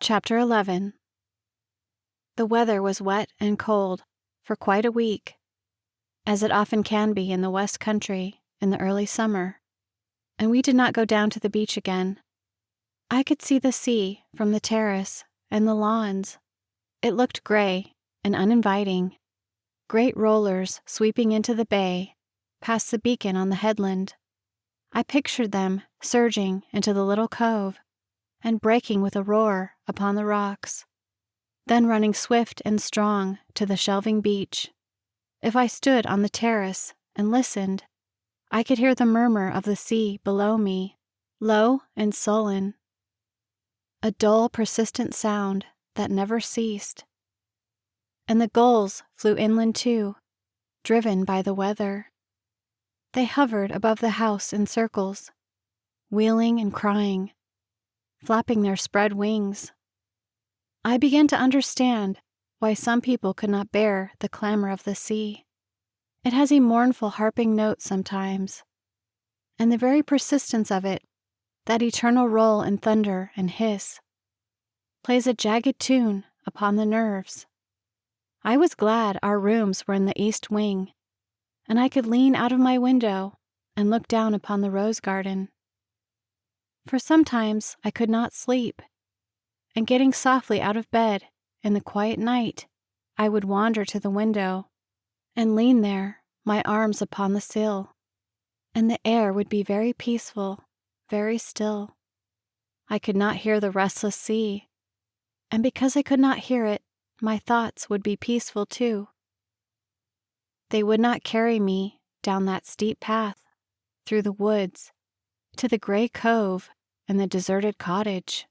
Chapter 11. The weather was wet and cold for quite a week, as it often can be in the West Country in the early summer, and we did not go down to the beach again. I could see the sea from the terrace and the lawns. It looked gray and uninviting, great rollers sweeping into the bay, past the beacon on the headland. I pictured them surging into the little cove and breaking with a roar upon the rocks, then running swift and strong to the shelving beach. If I stood on the terrace and listened, I could hear the murmur of the sea below me, low and sullen, a dull, persistent sound that never ceased. And the gulls flew inland too, driven by the weather. They hovered above the house in circles, wheeling and crying, flapping their spread wings. I began to understand why some people could not bear the clamor of the sea. It has a mournful harping note sometimes, and the very persistence of it, that eternal roll and thunder and hiss, plays a jagged tune upon the nerves. I was glad our rooms were in the east wing, and I could lean out of my window and look down upon the rose garden. For sometimes I could not sleep, and getting softly out of bed in the quiet night, I would wander to the window and lean there, my arms upon the sill, and the air would be very peaceful, very still. I could not hear the restless sea, and because I could not hear it, my thoughts would be peaceful too. They would not carry me down that steep path, through the woods, to the gray cove and the deserted cottage.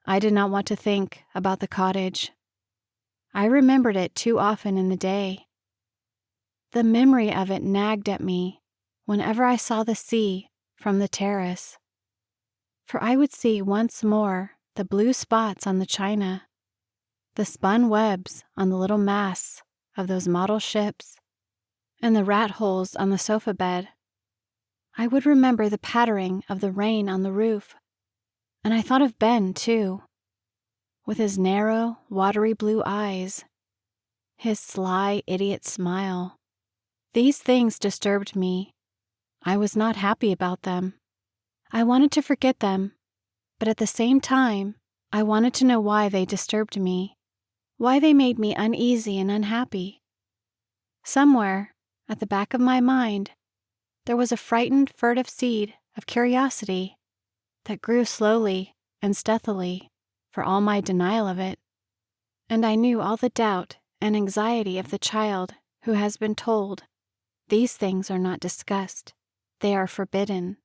I did not want to think about the cottage. I remembered it too often in the day. The memory of it nagged at me whenever I saw the sea from the terrace, for I would see once more the blue spots on the china, the spun webs on the little masts of those model ships, and the rat holes on the sofa bed. I would remember the pattering of the rain on the roof, and I thought of Ben, too, with his narrow, watery blue eyes, his sly, idiot smile. These things disturbed me. I was not happy about them. I wanted to forget them, but at the same time, I wanted to know why they disturbed me, why they made me uneasy and unhappy. Somewhere, at the back of my mind, there was a frightened, furtive seed of curiosity that grew slowly and stealthily for all my denial of it, and I knew all the doubt and anxiety of the child who has been told, "These things are not discussed, they are forbidden."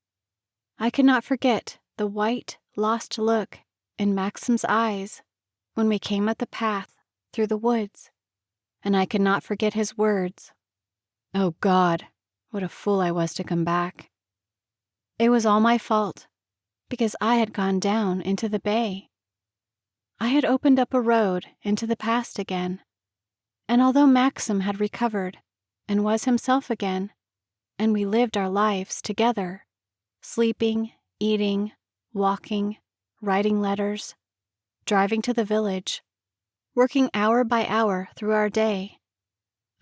I could not forget the white, lost look in Maxim's eyes when we came up the path through the woods, and I could not forget his words, "Oh God, what a fool I was to come back." It was all my fault, because I had gone down into the bay. I had opened up a road into the past again, and although Maxim had recovered and was himself again, and we lived our lives together, sleeping, eating, walking, writing letters, driving to the village, working hour by hour through our day,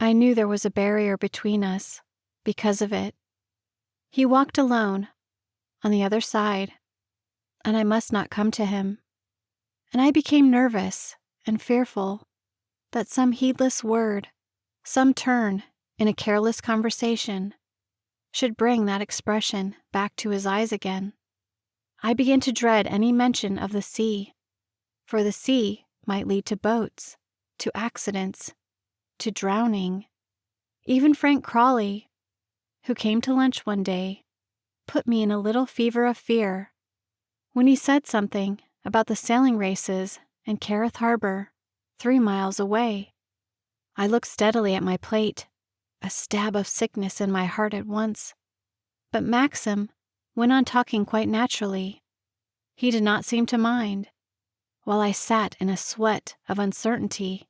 I knew there was a barrier between us because of it. He walked alone on the other side, and I must not come to him. And I became nervous and fearful that some heedless word, some turn in a careless conversation, should bring that expression back to his eyes again. I began to dread any mention of the sea, for the sea might lead to boats, to accidents, to drowning. Even Frank Crawley, who came to lunch one day, put me in a little fever of fear when he said something about the sailing races in Carith Harbor, 3 miles away. I looked steadily at my plate, a stab of sickness in my heart at once, but Maxim went on talking quite naturally. He did not seem to mind, while I sat in a sweat of uncertainty,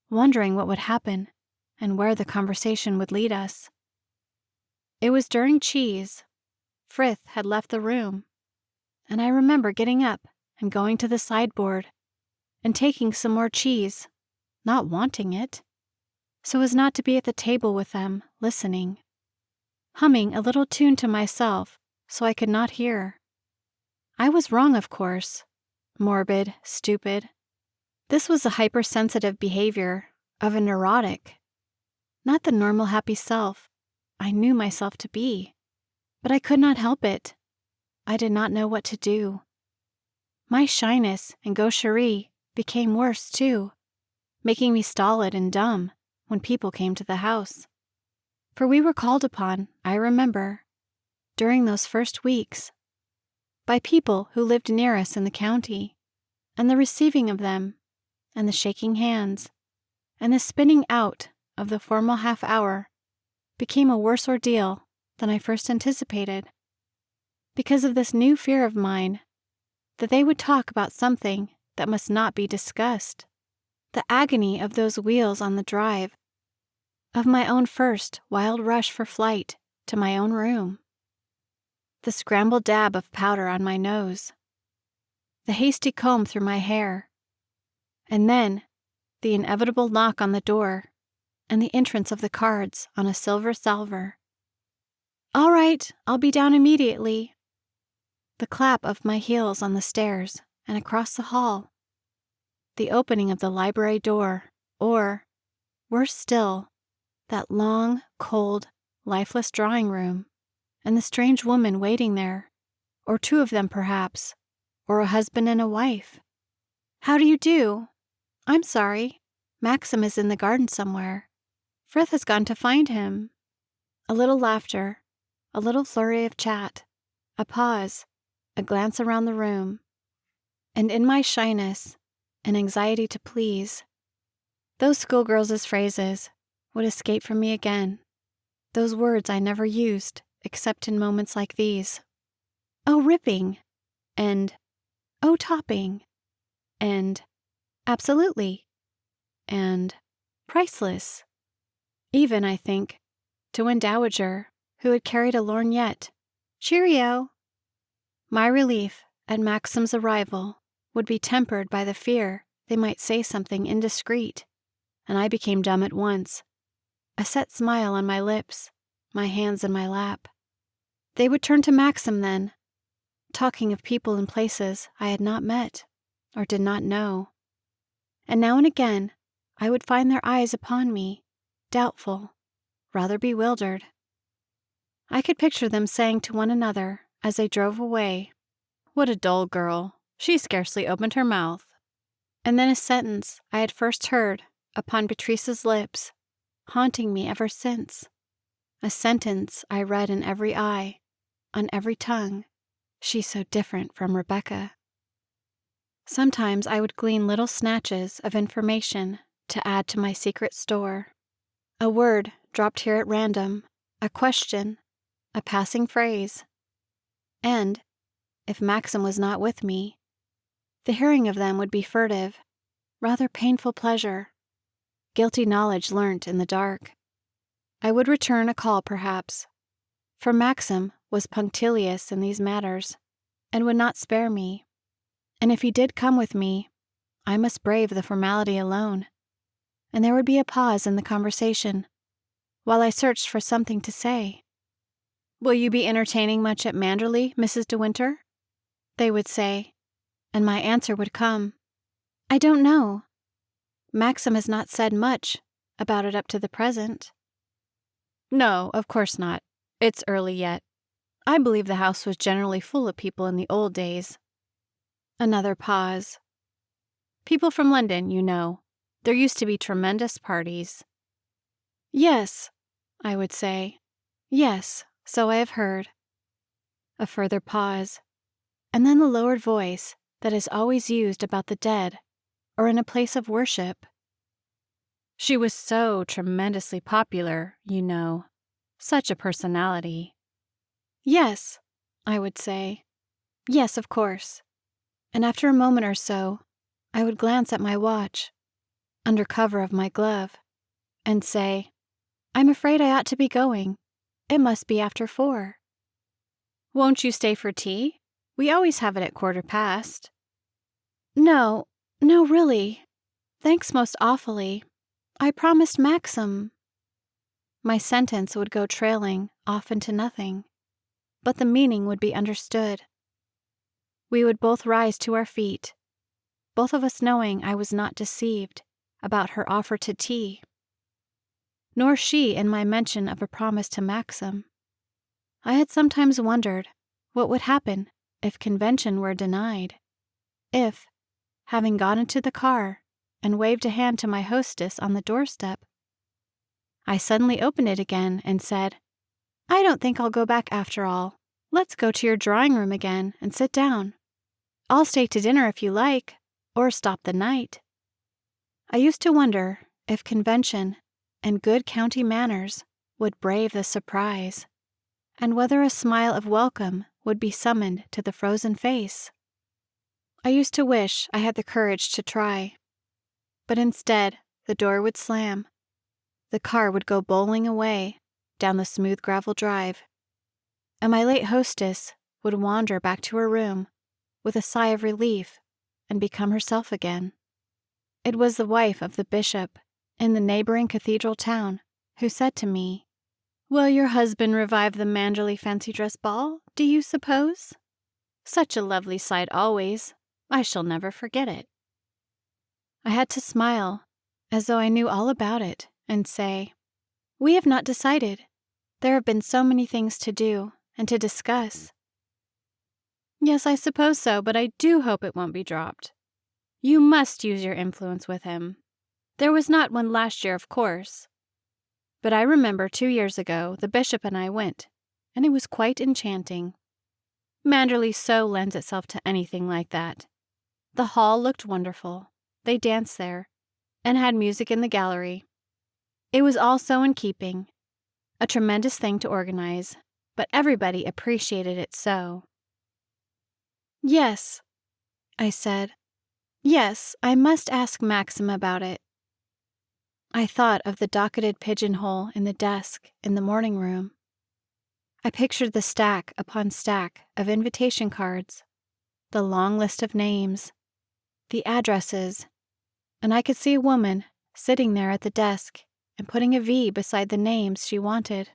wondering what would happen and where the conversation would lead us. It was during cheese. Frith had left the room, and I remember getting up and going to the sideboard and taking some more cheese, not wanting it, so as not to be at the table with them, listening, humming a little tune to myself so I could not hear. I was wrong, of course. Morbid, stupid. This was the hypersensitive behavior of a neurotic, not the normal happy self I knew myself to be. But I could not help it. I did not know what to do. My shyness and gaucherie became worse, too, making me stolid and dumb when people came to the house. For we were called upon, I remember, during those first weeks, by people who lived near us in the county, and the receiving of them, and the shaking hands, and the spinning out of the formal half-hour became a worse ordeal than I first anticipated, because of this new fear of mine that they would talk about something that must not be discussed, the agony of those wheels on the drive, of my own first wild rush for flight to my own room, the scrambled dab of powder on my nose, the hasty comb through my hair, and then the inevitable knock on the door and the entrance of the cards on a silver salver. "All right, I'll be down immediately." The clap of my heels on the stairs and across the hall, the opening of the library door, or, worse still, that long, cold, lifeless drawing room, and the strange woman waiting there, or two of them perhaps, or a husband and a wife. "How do you do? I'm sorry. Maxim is in the garden somewhere. Frith has gone to find him." A little laughter, a little flurry of chat, a pause, a glance around the room, and in my shyness and anxiety to please, those schoolgirls' phrases would escape from me again, those words I never used except in moments like these. "Oh, ripping," and "Oh, topping," and "Absolutely," and "Priceless." Even, I think, to one dowager who had carried a lorgnette, "Cheerio." My relief at Maxim's arrival would be tempered by the fear they might say something indiscreet, and I became dumb at once, a set smile on my lips, my hands in my lap. They would turn to Maxim then, talking of people and places I had not met or did not know. And now and again I would find their eyes upon me, doubtful, rather bewildered. I could picture them saying to one another as they drove away, "What a dull girl, she scarcely opened her mouth." And then a sentence I had first heard upon Beatrice's lips, haunting me ever since, a sentence I read in every eye, on every tongue, "She's so different from Rebecca." Sometimes I would glean little snatches of information to add to my secret store, a word dropped here at random, a question, a passing phrase, and, if Maxim was not with me, the hearing of them would be furtive, rather painful pleasure, guilty knowledge learnt in the dark. I would return a call perhaps, for Maxim was punctilious in these matters, and would not spare me, and if he did come with me, I must brave the formality alone, and there would be a pause in the conversation, while I searched for something to say. "Will you be entertaining much at Manderley, Mrs. De Winter?" they would say, and my answer would come, "I don't know. Maxim has not said much about it up to the present." "No, of course not. It's early yet. I believe the house was generally full of people in the old days." Another pause. "People from London, you know. There used to be tremendous parties." "Yes," I would say. "Yes, so I have heard." A further pause, and then the lowered voice that is always used about the dead or in a place of worship. "She was so tremendously popular, you know. Such a personality." "Yes," I would say. "Yes, of course." And after a moment or so, I would glance at my watch, under cover of my glove, and say, "I'm afraid I ought to be going. It must be after 4. "Won't you stay for tea? We always have it at 1/4 past." No, no, really. Thanks most awfully. I promised Maxim. My sentence would go trailing off into nothing, but the meaning would be understood. We would both rise to our feet, both of us knowing I was not deceived about her offer to tea, nor she in my mention of a promise to Maxim. I had sometimes wondered what would happen if convention were denied, if, having got into the car and waved a hand to my hostess on the doorstep, I suddenly opened it again and said, "I don't think I'll go back after all. Let's go to your drawing room again and sit down. I'll stay to dinner if you like, or stop the night." I used to wonder if convention and good county manners would brave the surprise, and whether a smile of welcome would be summoned to the frozen face. I used to wish I had the courage to try, but instead the door would slam, the car would go bowling away down the smooth gravel drive, and my late hostess would wander back to her room with a sigh of relief and become herself again. It was the wife of the bishop in the neighboring cathedral town who said to me, "Will your husband revive the Manderley fancy dress ball, do you suppose? Such a lovely sight always. I shall never forget it." I had to smile, as though I knew all about it, and say, "We have not decided. There have been so many things to do and to discuss." "Yes, I suppose so, but I do hope it won't be dropped. You must use your influence with him. There was not one last year, of course. But I remember 2 years ago the bishop and I went, and it was quite enchanting. Manderley so lends itself to anything like that. The hall looked wonderful. They danced there, and had music in the gallery. It was all so in keeping. A tremendous thing to organize, but everybody appreciated it so." "Yes," I said. "Yes, I must ask Maxim about it." I thought of the docketed pigeonhole in the desk in the morning room. I pictured the stack upon stack of invitation cards, the long list of names, the addresses, and I could see a woman sitting there at the desk and putting a V beside the names she wanted,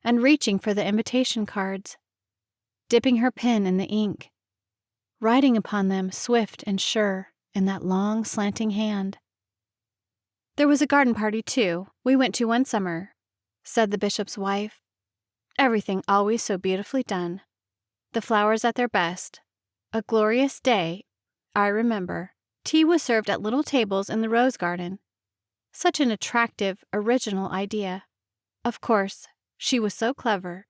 and reaching for the invitation cards, dipping her pen in the ink, writing upon them swift and sure in that long slanting hand. "There was a garden party, too, we went to one summer," said the bishop's wife. "Everything always so beautifully done. The flowers at their best. A glorious day, I remember. Tea was served at little tables in the rose garden. Such an attractive, original idea. Of course, she was so clever."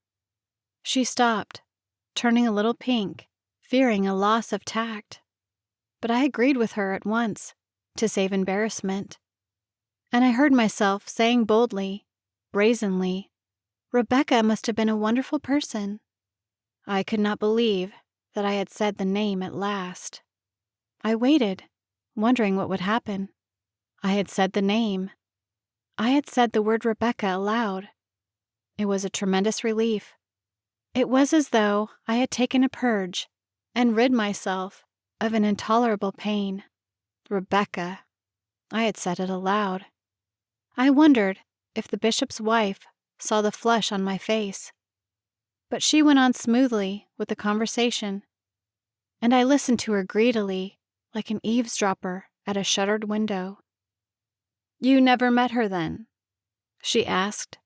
She stopped, turning a little pink, fearing a loss of tact. But I agreed with her at once, to save embarrassment. And I heard myself saying boldly, brazenly, "Rebecca must have been a wonderful person." I could not believe that I had said the name at last. I waited, wondering what would happen. I had said the name. I had said the word Rebecca aloud. It was a tremendous relief. It was as though I had taken a purge and rid myself of an intolerable pain. Rebecca. I had said it aloud. I wondered if the bishop's wife saw the flush on my face. But she went on smoothly with the conversation, and I listened to her greedily, like an eavesdropper at a shuttered window. "You never met her, then?" she asked,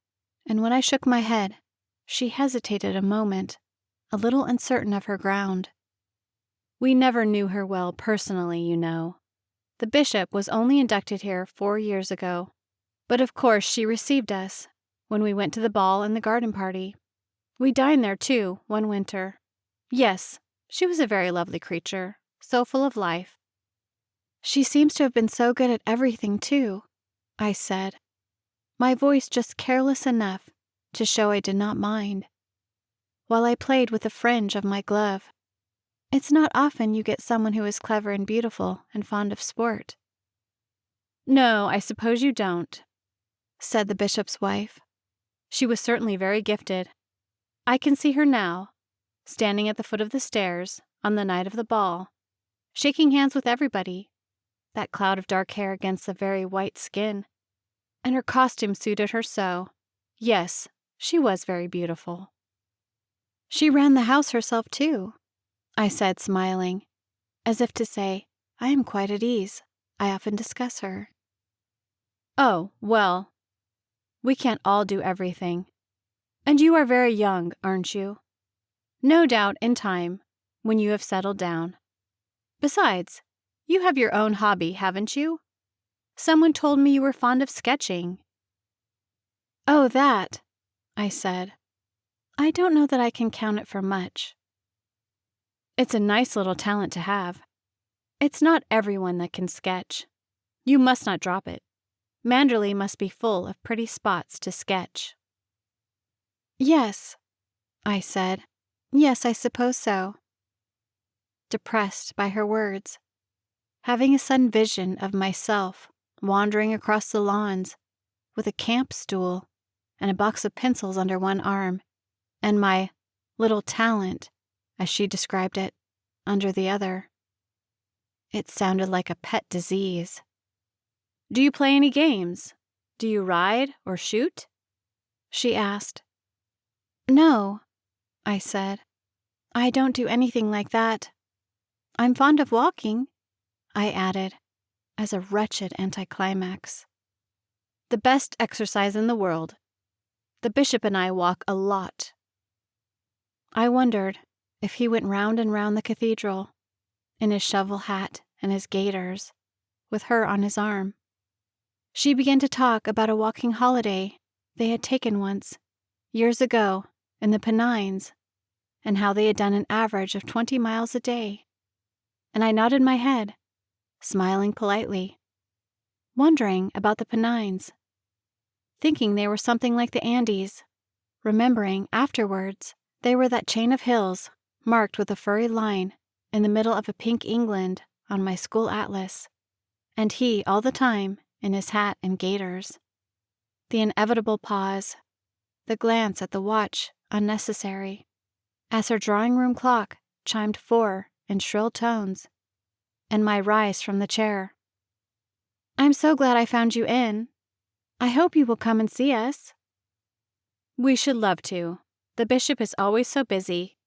and when I shook my head, she hesitated a moment, a little uncertain of her ground. "We never knew her well personally, you know. The bishop was only inducted here 4 years ago. But of course she received us when we went to the ball and the garden party. We dined there, too, one winter. Yes, she was a very lovely creature, so full of life." "She seems to have been so good at everything, too," I said, my voice just careless enough to show I did not mind, while I played with the fringe of my glove. It's not often you get someone who is clever and beautiful and fond of sport. "No, I suppose you don't," said the bishop's wife. "She was certainly very gifted. I can see her now, standing at the foot of the stairs on the night of the ball, shaking hands with everybody, that cloud of dark hair against the very white skin. And her costume suited her so. Yes, she was very beautiful. She ran the house herself, too, I said, smiling, as if to say, I am quite at ease. I often discuss her. Oh, well, we can't all do everything. And you are very young, aren't you? No doubt, in time, when you have settled down. Besides, you have your own hobby, haven't you? Someone told me you were fond of sketching. Oh, that, I said. I don't know that I can count it for much. It's a nice little talent to have. It's not everyone that can sketch. You must not drop it. Manderley must be full of pretty spots to sketch. Yes, I said. Yes, I suppose so. Depressed by her words, having a sudden vision of myself wandering across the lawns with a camp stool and a box of pencils under one arm, and my little talent, as she described it, under the other. It sounded like a pet disease. Do you play any games? Do you ride or shoot? She asked. No, I said. I don't do anything like that. I'm fond of walking, I added, as a wretched anticlimax. The best exercise in the world. The bishop and I walk a lot. I wondered if he went round and round the cathedral, in his shovel hat and his gaiters, with her on his arm. She began to talk about a walking holiday they had taken once, years ago, in the Pennines, and how they had done an average of 20 miles a day. And I nodded my head, smiling politely, wondering about the Pennines, thinking they were something like the Andes, remembering afterwards they were that chain of hills marked with a furry line in the middle of a pink England on my school atlas, and he all the time in his hat and gaiters. The inevitable pause, the glance at the watch unnecessary, as her drawing-room clock chimed 4 in shrill tones, and my rise from the chair. I'm so glad I found you in. I hope you will come and see us. We should love to. The bishop is always so busy.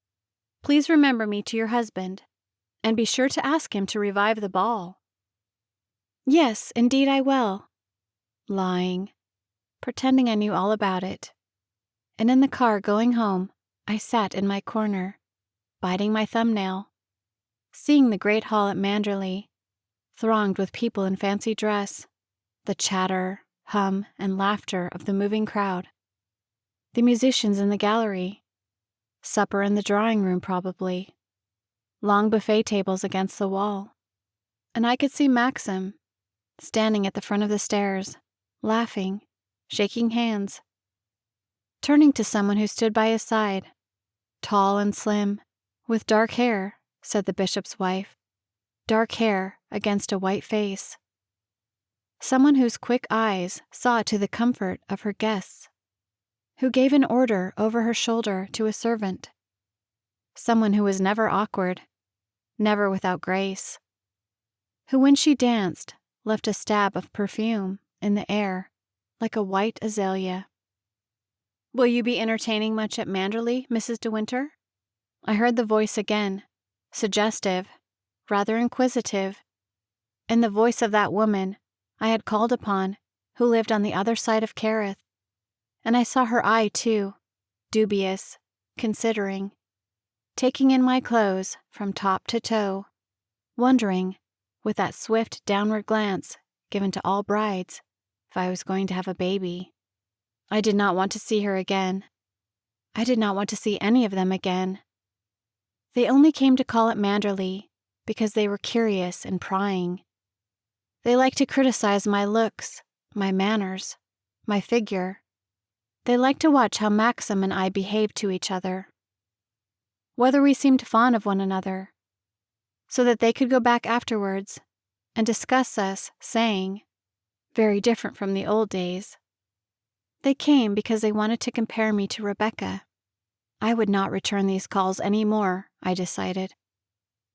Please remember me to your husband, and be sure to ask him to revive the ball. Yes, indeed I will. Lying, pretending I knew all about it. And in the car going home, I sat in my corner, biting my thumbnail, seeing the great hall at Manderley, thronged with people in fancy dress, the chatter, hum, and laughter of the moving crowd, the musicians in the gallery, supper in the drawing-room probably, long buffet tables against the wall, and I could see Maxim, standing at the front of the stairs, laughing, shaking hands, turning to someone who stood by his side, tall and slim, with dark hair, said the bishop's wife, dark hair against a white face. Someone whose quick eyes saw to the comfort of her guests, who gave an order over her shoulder to a servant. Someone who was never awkward, never without grace, who when she danced left a stab of perfume in the air like a white azalea. Will you be entertaining much at Manderley, Mrs. De Winter? I heard the voice again, suggestive, rather inquisitive, in the voice of that woman I had called upon who lived on the other side of Kerith, and I saw her eye too, dubious, considering, taking in my clothes from top to toe, wondering, with that swift downward glance given to all brides, if I was going to have a baby. I did not want to see her again. I did not want to see any of them again. They only came to call at Manderley because they were curious and prying. They liked to criticize my looks, my manners, my figure. They liked to watch how Maxim and I behaved to each other, whether we seemed fond of one another, so that they could go back afterwards and discuss us, saying, very different from the old days. They came because they wanted to compare me to Rebecca. I would not return these calls any more, I decided.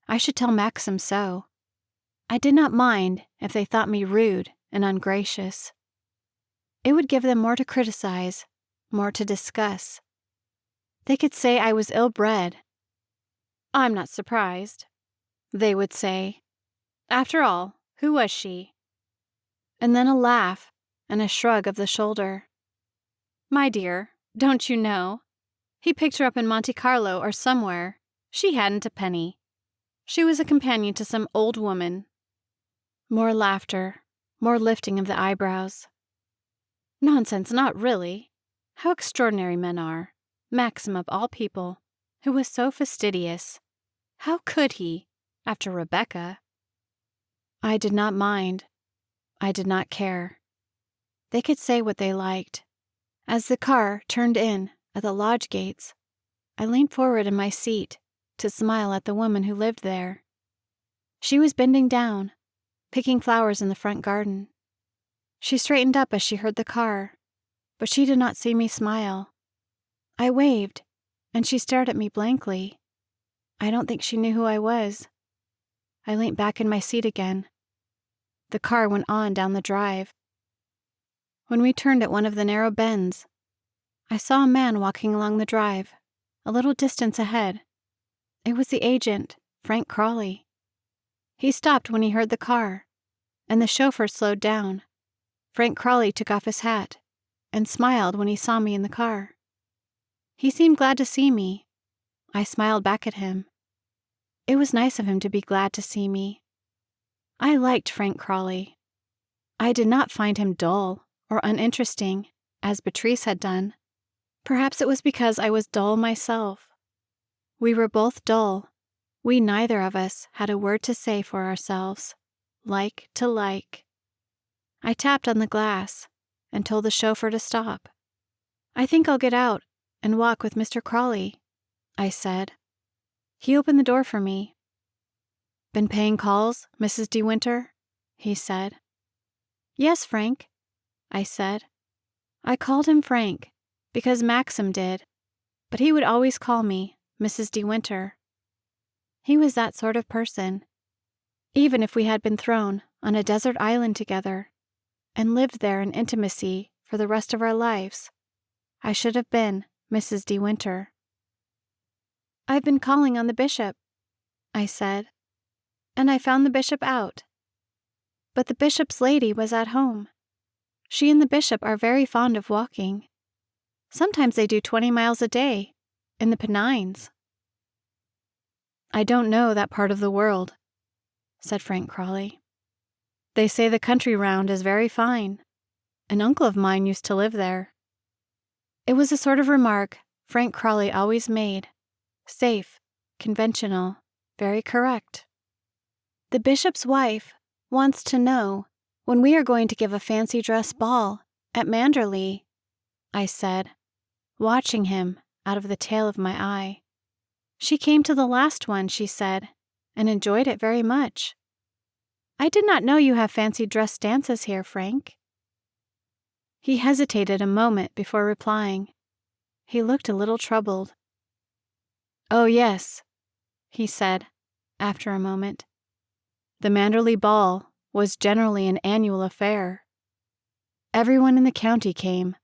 I should tell Maxim so. I did not mind if they thought me rude and ungracious. It would give them more to criticize, more to discuss. They could say I was ill-bred. I'm not surprised, they would say. After all, who was she? And then a laugh and a shrug of the shoulder. My dear, don't you know? He picked her up in Monte Carlo or somewhere. She hadn't a penny. She was a companion to some old woman. More laughter, more lifting of the eyebrows. Nonsense, not really. How extraordinary men are. Maxim of all people, who was so fastidious. How could he, after Rebecca? I did not mind. I did not care. They could say what they liked. As the car turned in at the lodge gates, I leaned forward in my seat to smile at the woman who lived there. She was bending down, picking flowers in the front garden. She straightened up as she heard the car, but she did not see me smile. I waved, and she stared at me blankly. I don't think she knew who I was. I leaned back in my seat again. The car went on down the drive. When we turned at one of the narrow bends, I saw a man walking along the drive, a little distance ahead. It was the agent, Frank Crawley. He stopped when he heard the car, and the chauffeur slowed down. Frank Crawley took off his hat and smiled when he saw me in the car. He seemed glad to see me. I smiled back at him. It was nice of him to be glad to see me. I liked Frank Crawley. I did not find him dull or uninteresting, as Beatrice had done. Perhaps it was because I was dull myself. We were both dull. We neither of us had a word to say for ourselves, like to like. I tapped on the glass and told the chauffeur to stop. I think I'll get out and walk with Mr. Crawley, I said. He opened the door for me. Been paying calls, Mrs. De Winter? He said. Yes, Frank, I said. I called him Frank because Maxim did, but he would always call me Mrs. De Winter. He was that sort of person. Even if we had been thrown on a desert island together and lived there in intimacy for the rest of our lives, I should have been Mrs. De Winter. I've been calling on the bishop, I said, and I found the bishop out. But the bishop's lady was at home. She and the bishop are very fond of walking. Sometimes they do 20 miles a day, in the Pennines. I don't know that part of the world, said Frank Crawley. They say the country round is very fine. An uncle of mine used to live there. It was a sort of remark Frank Crawley always made, safe, conventional, very correct. The bishop's wife wants to know when we are going to give a fancy dress ball at Manderley, I said, watching him out of the tail of my eye. She came to the last one, she said, and enjoyed it very much. I did not know you have fancy dress dances here, Frank. He hesitated a moment before replying. He looked a little troubled. Oh, yes, he said, after a moment. The Manderley Ball was generally an annual affair. Everyone in the county came.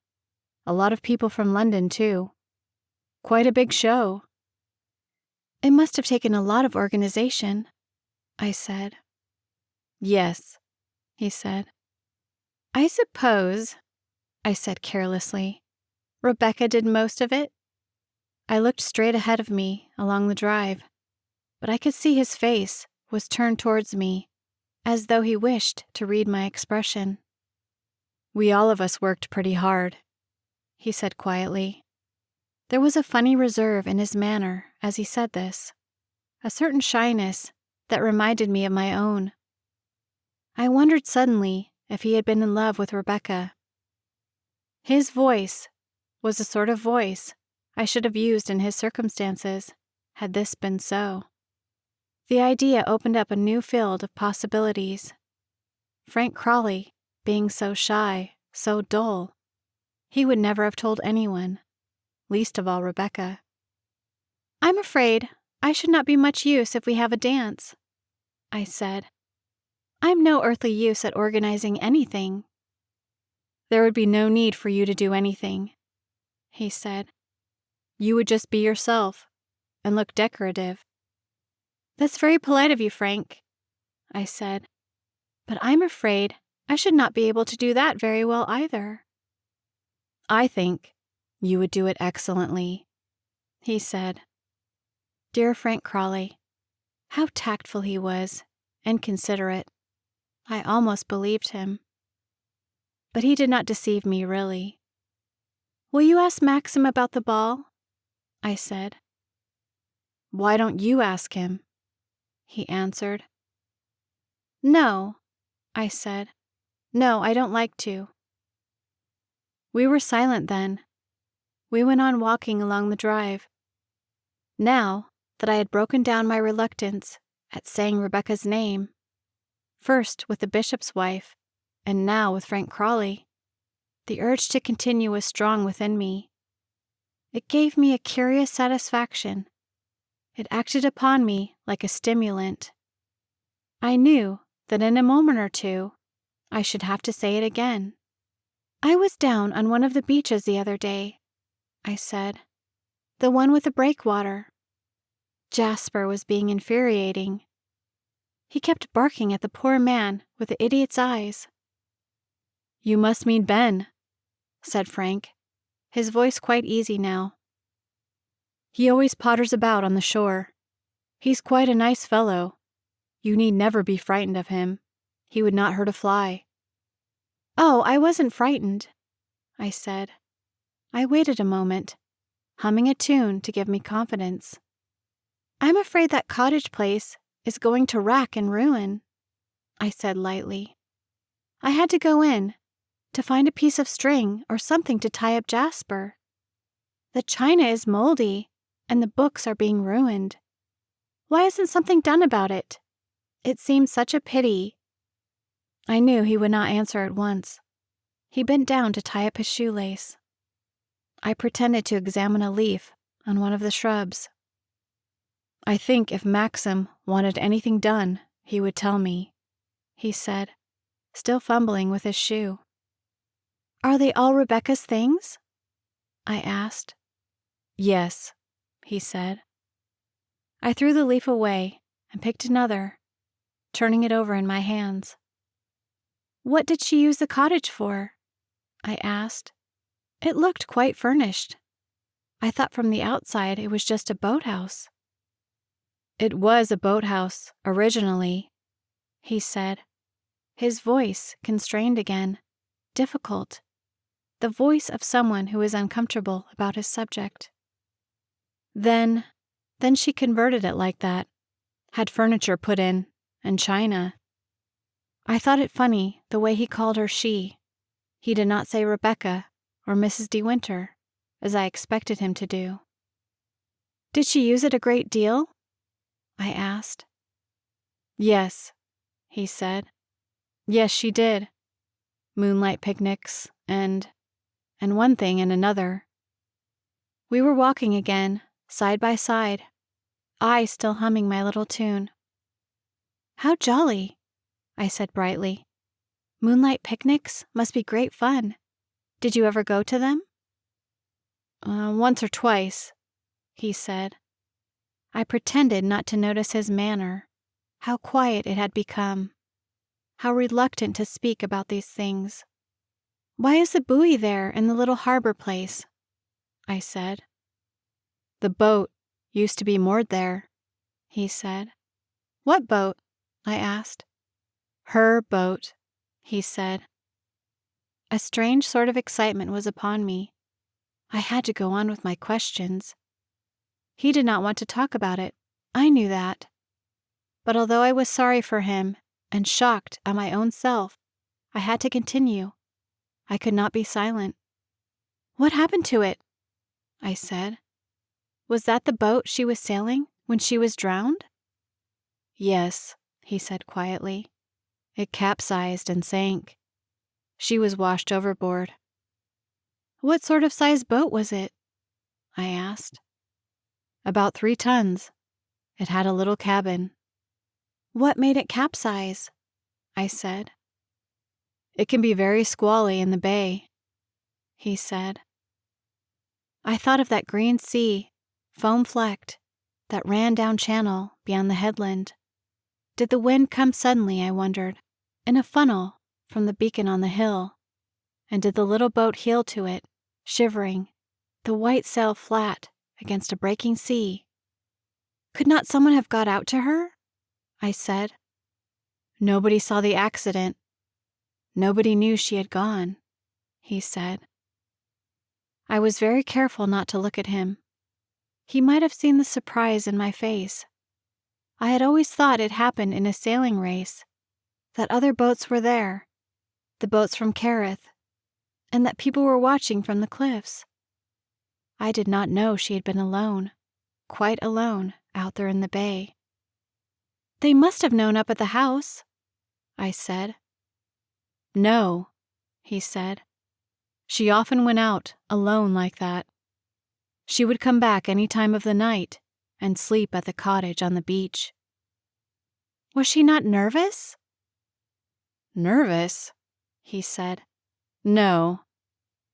A lot of people from London, too. Quite a big show. It must have taken a lot of organization, I said. Yes, he said. I suppose, I said carelessly, Rebecca did most of it? I looked straight ahead of me along the drive, but I could see his face was turned towards me, as though he wished to read my expression. We all of us worked pretty hard, he said quietly. There was a funny reserve in his manner as he said this, a certain shyness that reminded me of my own. I wondered suddenly if he had been in love with Rebecca. His voice was the sort of voice I should have used in his circumstances, had this been so. The idea opened up a new field of possibilities. Frank Crawley, being so shy, so dull, he would never have told anyone, least of all Rebecca. I'm afraid I should not be much use if we have a dance, I said. I'm no earthly use at organizing anything. There would be no need for you to do anything, he said. You would just be yourself and look decorative. That's very polite of you, Frank, I said. But I'm afraid I should not be able to do that very well either. I think you would do it excellently, he said. Dear Frank Crawley, how tactful he was and considerate. I almost believed him. But he did not deceive me, really. Will you ask Maxim about the ball? I said. Why don't you ask him? He answered. No, I said. No, I don't like to. We were silent then. We went on walking along the drive. Now that I had broken down my reluctance at saying Rebecca's name, first with the bishop's wife, and now with Frank Crawley, the urge to continue was strong within me. It gave me a curious satisfaction. It acted upon me like a stimulant. I knew that in a moment or two I should have to say it again. I was down on one of the beaches the other day, I said. The one with the breakwater. Jasper was being infuriating. He kept barking at the poor man with the idiot's eyes. You must mean Ben, said Frank, his voice quite easy now. He always potters about on the shore. He's quite a nice fellow. You need never be frightened of him. He would not hurt a fly. Oh, I wasn't frightened, I said. I waited a moment, humming a tune to give me confidence. I'm afraid that cottage place is going to rack and ruin, I said lightly. I had to go in to find a piece of string or something to tie up Jasper. The china is moldy, and the books are being ruined. Why isn't something done about it? It seemed such a pity. I knew he would not answer at once. He bent down to tie up his shoelace. I pretended to examine a leaf on one of the shrubs. I think if Maxim wanted anything done, he would tell me, he said, still fumbling with his shoe. Are they all Rebecca's things? I asked. Yes, he said. I threw the leaf away and picked another, turning it over in my hands. What did she use the cottage for? I asked. It looked quite furnished. I thought from the outside it was just a boathouse. It was a boathouse, originally, he said, his voice constrained again, difficult, the voice of someone who is uncomfortable about his subject. Then she converted it like that, had furniture put in, and china. I thought it funny the way he called her she. He did not say Rebecca or Mrs. De Winter, as I expected him to do. Did she use it a great deal? I asked. Yes, he said. Yes, she did. Moonlight picnics and one thing and another. We were walking again, side by side, I still humming my little tune. How jolly, I said brightly. Moonlight picnics must be great fun. Did you ever go to them? Once or twice, he said. I pretended not to notice his manner, how quiet it had become, how reluctant to speak about these things. Why is the buoy there in the little harbor place? I said. The boat used to be moored there, he said. What boat? I asked. Her boat, he said. A strange sort of excitement was upon me. I had to go on with my questions. He did not want to talk about it. I knew that. But although I was sorry for him and shocked at my own self, I had to continue. I could not be silent. What happened to it? I said. Was that the boat she was sailing when she was drowned? Yes, he said quietly. It capsized and sank. She was washed overboard. What sort of size boat was it? I asked. About 3 tons, It had a little cabin. What made it capsize? I said. It can be very squally in the bay, he said. I thought of that green sea, foam-flecked, that ran down channel beyond the headland. Did the wind come suddenly, I wondered, in a funnel from the beacon on the hill? And did the little boat heel to it, shivering, the white sail flat against a breaking sea? Could not someone have got out to her? I said. Nobody saw the accident. Nobody knew she had gone, he said. I was very careful not to look at him. He might have seen the surprise in my face. I had always thought it happened in a sailing race, that other boats were there, the boats from Kerith, and that people were watching from the cliffs. I did not know she had been alone, quite alone, out there in the bay. They must have known up at the house, I said. No, he said. She often went out, alone like that. She would come back any time of the night and sleep at the cottage on the beach. Was she not nervous? Nervous? He said. No,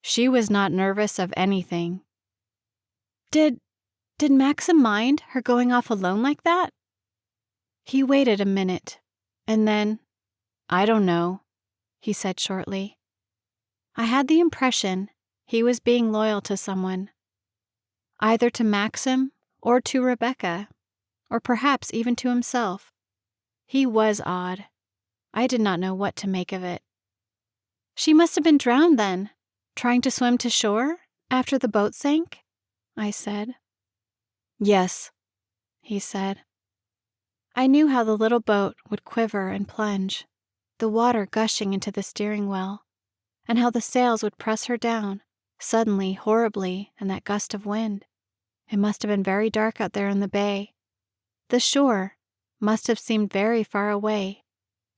she was not nervous of anything. Did Maxim mind her going off alone like that? He waited a minute, and then, I don't know, he said shortly. I had the impression he was being loyal to someone, either to Maxim or to Rebecca, or perhaps even to himself. He was odd. I did not know what to make of it. She must have been drowned then, trying to swim to shore after the boat sank, I said. Yes, he said. I knew how the little boat would quiver and plunge, the water gushing into the steering wheel, and how the sails would press her down, suddenly, horribly, in that gust of wind. It must have been very dark out there in the bay. The shore must have seemed very far away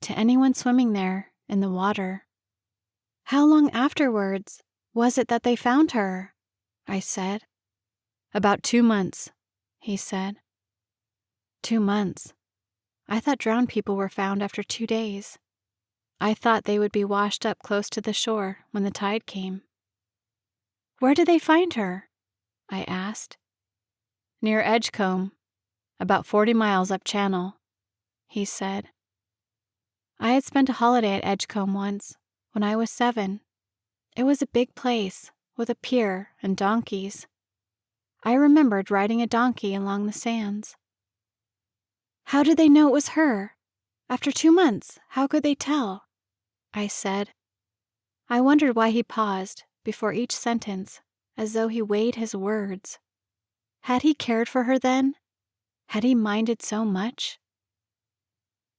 to anyone swimming there in the water. How long afterwards was it that they found her? I said. About 2 months, he said. 2 months. I thought drowned people were found after 2 days. I thought they would be washed up close to the shore when the tide came. Where did they find her? I asked. Near Edgecombe, about 40 miles up channel, he said. I had spent a holiday at Edgecombe once, when I was 7. It was a big place, with a pier and donkeys. I remembered riding a donkey along the sands. How did they know it was her? After 2 months, how could they tell? I said. I wondered why he paused before each sentence, as though he weighed his words. Had he cared for her then? Had he minded so much?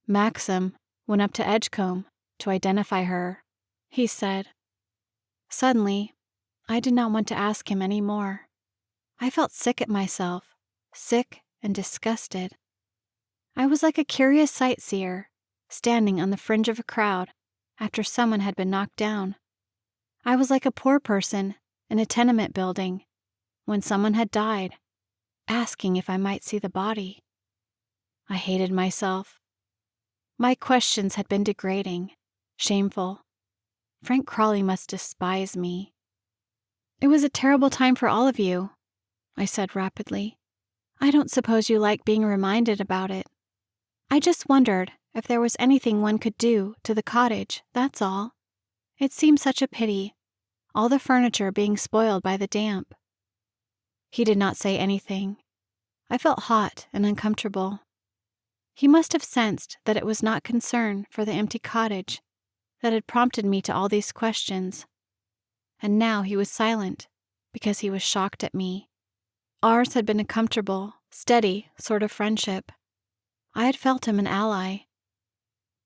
Maxim went up to Edgecombe to identify her, he said. Suddenly, I did not want to ask him any more. I felt sick at myself, sick and disgusted. I was like a curious sightseer, standing on the fringe of a crowd after someone had been knocked down. I was like a poor person in a tenement building when someone had died, asking if I might see the body. I hated myself. My questions had been degrading, shameful. Frank Crawley must despise me. It was a terrible time for all of you, I said rapidly. I don't suppose you like being reminded about it. I just wondered if there was anything one could do to the cottage, that's all. It seemed such a pity, all the furniture being spoiled by the damp. He did not say anything. I felt hot and uncomfortable. He must have sensed that it was not concern for the empty cottage that had prompted me to all these questions. And now he was silent because he was shocked at me. Ours had been a comfortable, steady sort of friendship. I had felt him an ally.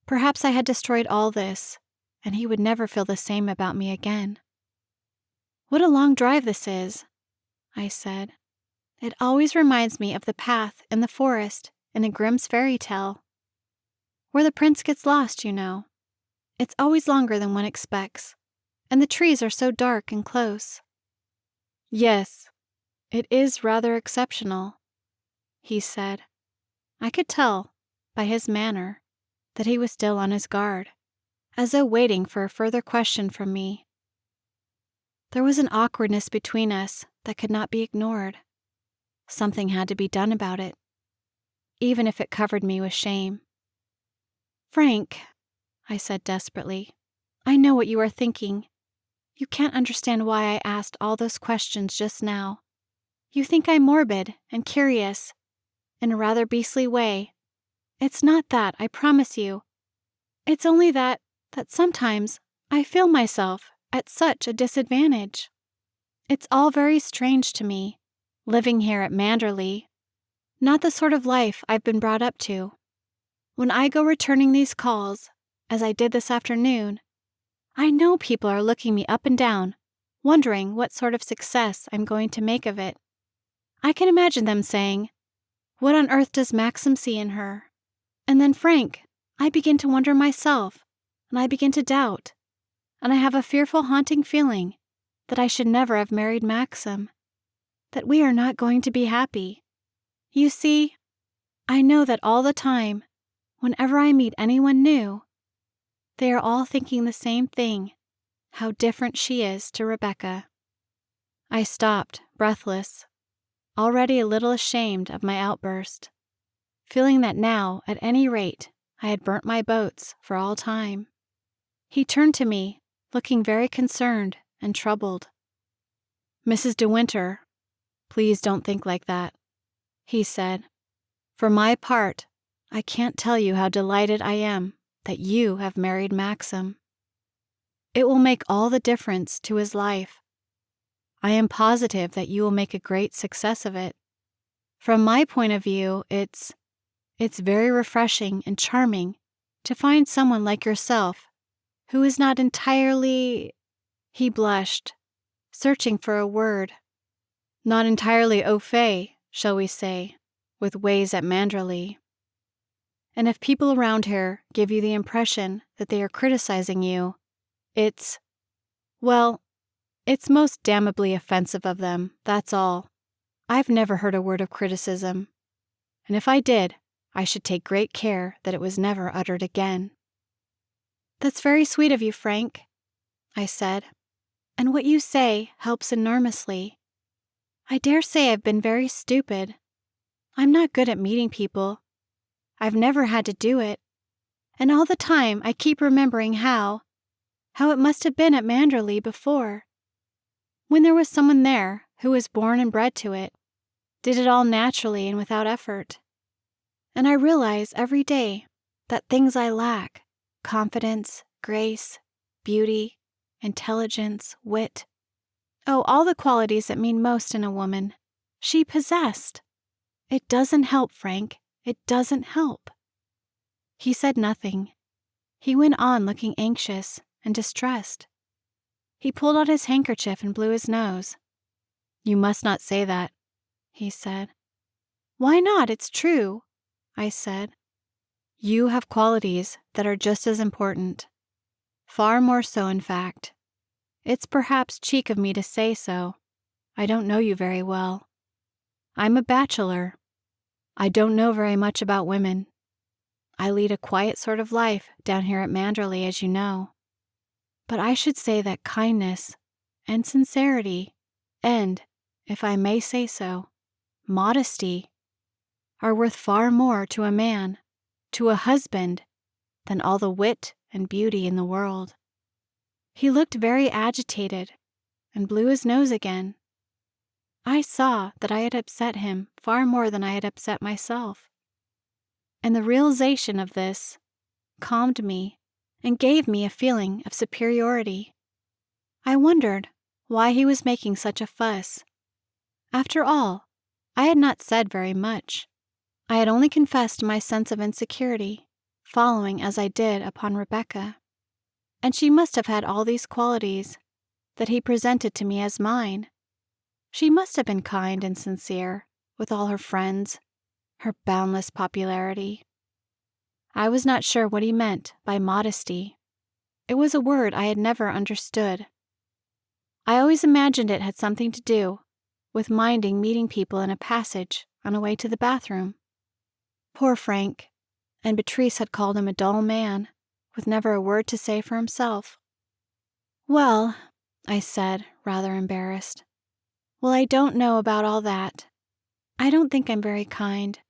Perhaps I had destroyed all this, and he would never feel the same about me again. What a long drive this is, I said. It always reminds me of the path in the forest in a Grimm's fairy tale, where the prince gets lost, you know. It's always longer than one expects, and the trees are so dark and close. Yes, it is rather exceptional, he said. I could tell, by his manner, that he was still on his guard, as though waiting for a further question from me. There was an awkwardness between us that could not be ignored. Something had to be done about it, even if it covered me with shame. "Frank," I said desperately, "I know what you are thinking. You can't understand why I asked all those questions just now. You think I'm morbid and curious, in a rather beastly way. It's not that, I promise you. It's only that sometimes I feel myself at such a disadvantage. It's all very strange to me, living here at Manderley. Not the sort of life I've been brought up to. When I go returning these calls, as I did this afternoon, I know people are looking me up and down, wondering what sort of success I'm going to make of it. I can imagine them saying, 'What on earth does Maxim see in her?' And then, Frank, I begin to wonder myself, and I begin to doubt, and I have a fearful haunting feeling that I should never have married Maxim, that we are not going to be happy. You see, I know that all the time, whenever I meet anyone new, they are all thinking the same thing, how different she is to Rebecca." I stopped, breathless, already a little ashamed of my outburst, feeling that now, at any rate, I had burnt my boats for all time. He turned to me, looking very concerned and troubled. "Mrs. De Winter, please don't think like that," he said. "For my part, I can't tell you how delighted I am that you have married Maxim. It will make all the difference to his life. I am positive that you will make a great success of it. From my point of view, it's very refreshing and charming to find someone like yourself who is not entirely," he blushed, searching for a word, "not entirely au fait, shall we say, with ways at Manderley. And if people around here give you the impression that they are criticizing you, it's most damnably offensive of them, that's all. I've never heard a word of criticism, and if I did, I should take great care that it was never uttered again." "That's very sweet of you, Frank," I said, "and what you say helps enormously. I dare say I've been very stupid. I'm not good at meeting people. I've never had to do it, and all the time I keep remembering how it must have been at Manderley before, when there was someone there who was born and bred to it, did it all naturally and without effort. And I realize every day that things I lack, confidence, grace, beauty, intelligence, wit, all the qualities that mean most in a woman, she possessed. It doesn't help, Frank. It doesn't help." He said nothing. He went on looking anxious and distressed. He pulled out his handkerchief and blew his nose. "You must not say that," he said. "Why not? It's true," I said. "You have qualities that are just as important. Far more so, in fact. It's perhaps cheek of me to say so. I don't know you very well. I'm a bachelor. I don't know very much about women. I lead a quiet sort of life down here at Manderley, as you know. But I should say that kindness and sincerity and, if I may say so, modesty are worth far more to a man, to a husband, than all the wit and beauty in the world." He looked very agitated and blew his nose again. I saw that I had upset him far more than I had upset myself, and the realization of this calmed me and gave me a feeling of superiority. I wondered why he was making such a fuss. After all, I had not said very much. I had only confessed my sense of insecurity, following as I did upon Rebecca, and she must have had all these qualities that he presented to me as mine. She must have been kind and sincere, with all her friends, her boundless popularity. I was not sure what he meant by modesty. It was a word I had never understood. I always imagined it had something to do with minding meeting people in a passage on a way to the bathroom. Poor Frank. And Beatrice had called him a dull man, with never a word to say for himself. "Well," I said, rather embarrassed. "Well, I don't know about all that. I don't think I'm very kind,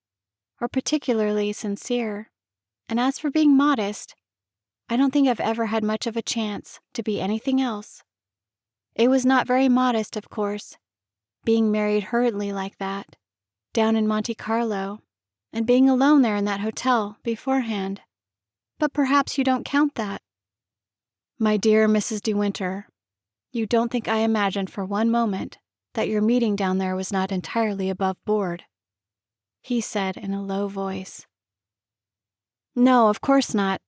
or particularly sincere. And as for being modest, I don't think I've ever had much of a chance to be anything else. It was not very modest, of course, being married hurriedly like that, down in Monte Carlo, and being alone there in that hotel beforehand. But perhaps you don't count that." "My dear Mrs. De Winter, you don't think I imagined for one moment that your meeting down there was not entirely above board," he said in a low voice. "No, of course not,"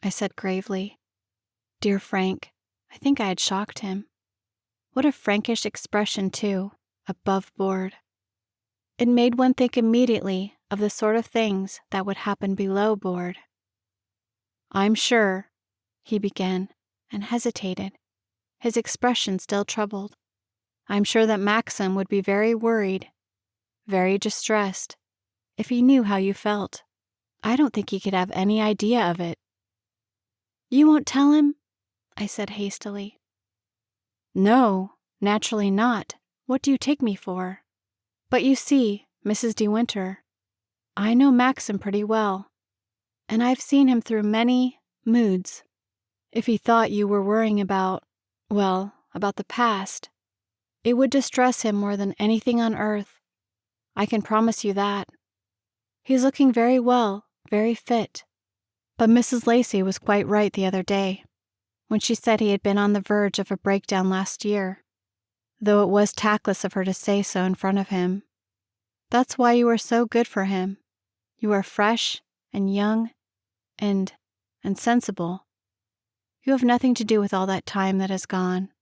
I said gravely. Dear Frank, I think I had shocked him. What a Frankish expression, too, above board. It made one think immediately of the sort of things that would happen below board. "I'm sure," he began, and hesitated, his expression still troubled. "I'm sure that Maxim would be very worried, very distressed, if he knew how you felt. I don't think he could have any idea of it." "You won't tell him?" I said hastily. "No, naturally not. What do you take me for? But you see, Mrs. De Winter, I know Maxim pretty well, and I've seen him through many moods. If he thought you were worrying about the past, it would distress him more than anything on earth. I can promise you that. He's looking very well, very fit. But Mrs. Lacey was quite right the other day, when she said he had been on the verge of a breakdown last year, though it was tactless of her to say so in front of him. That's why you are so good for him. You are fresh and young and sensible. You have nothing to do with all that time that has gone.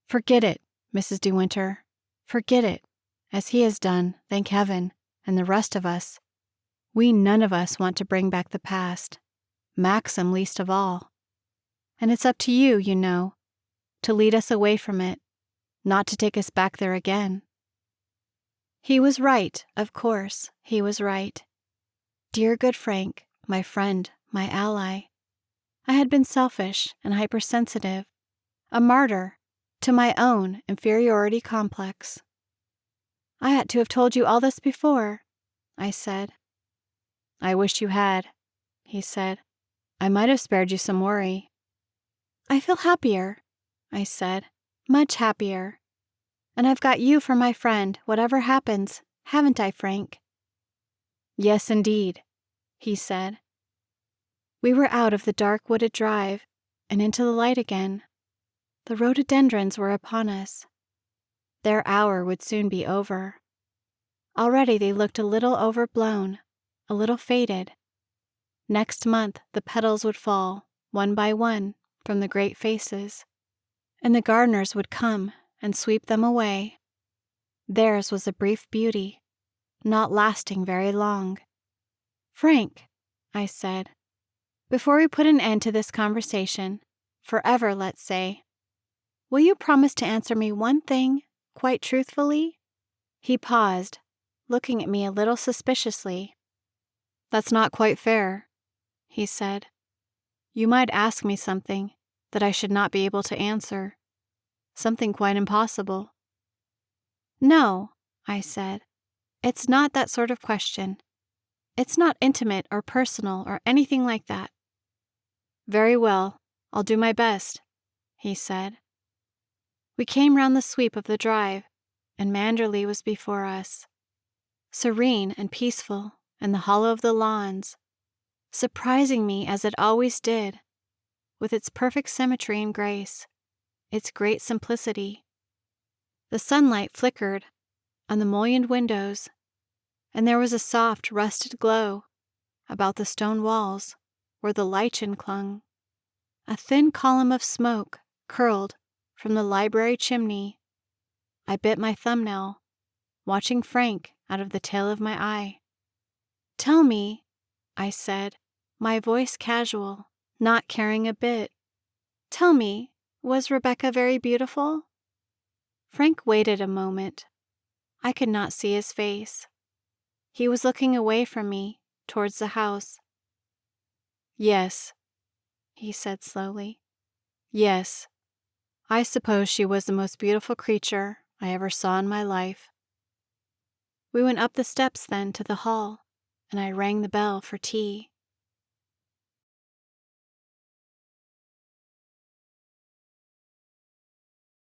Forget it, Mrs. De Winter. Forget it, as he has done, thank heaven, and the rest of us. We none of us want to bring back the past, Maxim least of all. And it's up to you, you know, to lead us away from it, not to take us back there again." He was right, of course, he was right. Dear good Frank, my friend, my ally. I had been selfish and hypersensitive, a martyr to my own inferiority complex. "I ought to have told you all this before," I said. "I wish you had," he said. "I might have spared you some worry." "I feel happier," I said, "much happier. And I've got you for my friend, whatever happens, haven't I, Frank?" "Yes, indeed," he said. We were out of the dark wooded drive and into the light again. The rhododendrons were upon us. Their hour would soon be over. Already they looked a little overblown, a little faded. Next month the petals would fall, one by one, from the great faces, and the gardeners would come and sweep them away. Theirs was a brief beauty, not lasting very long. "Frank," I said, "before we put an end to this conversation, forever, let's say, will you promise to answer me one thing, quite truthfully?" He paused, looking at me a little suspiciously. "That's not quite fair," he said. "You might ask me something that I should not be able to answer, something quite impossible." "No," I said, "it's not that sort of question. It's not intimate or personal or anything like that." "Very well, I'll do my best," he said. We came round the sweep of the drive, and Manderley was before us, serene and peaceful in the hollow of the lawns, surprising me as it always did, with its perfect symmetry and grace, its great simplicity. The sunlight flickered on the mullioned windows, and there was a soft rusted glow about the stone walls where the lichen clung. A thin column of smoke curled from the library chimney. I bit my thumbnail, watching Frank out of the tail of my eye. "Tell me," I said, my voice casual, not caring a bit. "Tell me, was Rebecca very beautiful?" Frank waited a moment. I could not see his face. He was looking away from me, towards the house. "Yes," he said slowly. "Yes, I suppose she was the most beautiful creature I ever saw in my life." We went up the steps then to the hall, and I rang the bell for tea.